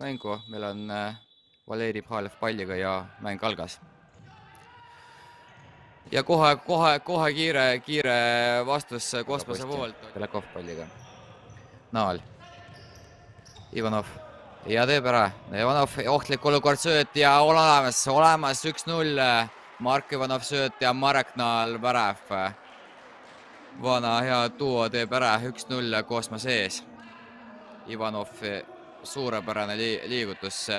mängu. Meil on Valeri Mihhailov palliga ja mäng algas. Ja kohe kiire vastus kosmose poolt. Belakov palliga. Naal. Ivanov. Ja teeb ära. Ivanov, ohtlik olukord sööt ja olemas 1-0. Mark Ivanov sööt ja Marek Naal värav. Vana hea duo teeb ära 1-0 kosmose ees. Ivanov suurepärane liigutus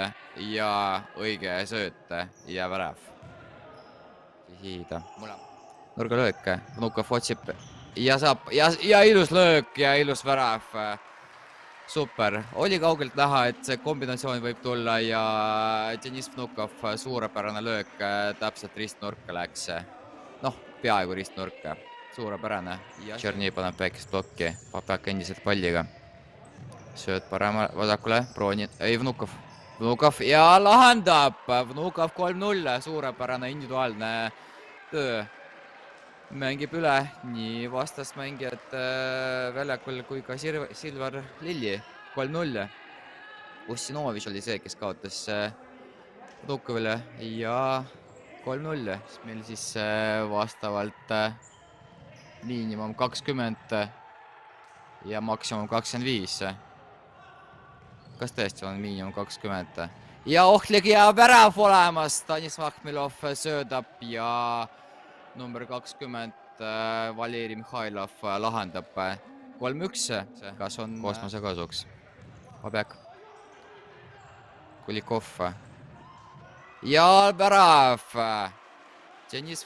ja õige sööt ja värav. Hiida. Nurgalöök. Vnukov otsib ja saab ja ilus löök ja ilus värav. Super. Oli kaugelt näha, et see kombinatsioon võib tulla ja Deniss Vnukov suurepärane löök täpselt ristnurka läks. Noh, peaaegu ristnurka. Suurepärane. Tšerni paneb väikest blokki. Papek endiselt palliga. Sööd parema vasakule. Ei, Vnukov. Vnukov ja lahendab. Vnukov 3-0. Suurepärane individuaalne töö. Mängib üle nii vastasmängijad väljakul kui ka Silver Lilli 3-0. Ussinovitš oli see, kes kaotas Vnukovile ja 3-0. Meil siis vastavalt miinimum 20 ja maksimum 25. Kas tõesti on miinimum 20? Ja ohtlik ja värav olemas. Stanis Mahmilov söödab ja number 20 Valeri Mihhailov lahendab 3-1. Kas on kosmose kasuks? Babek. Kulikov. Ja värav. Deniss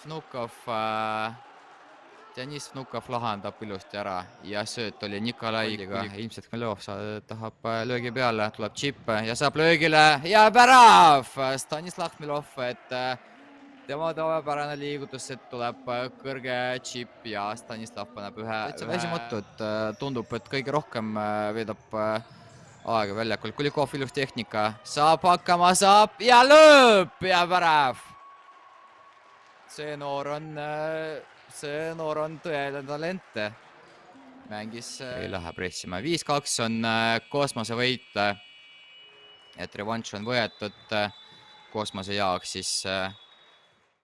Vnukov lahendab ilusti ära ja sööt oli Nikolaiga. Ilmselt Khmelov tahab löögi peale, tuleb džipp ja saab löögile ja värav. Stanislav Khmelov, et tema tavapärane liigutus, et tuleb kõrge džipp ja Stanislav paneb ühe väsimatud. Tundub, et kõige rohkem veedab aega väljakul. Kulikov ilus tehnika. Saab hakkama, saab ja lööb ja värav. See noor on tõeline talent. Mängis ei lähe pressima. 5-2 on kosmose võit. Et revanš on võetud kosmose jaoks siis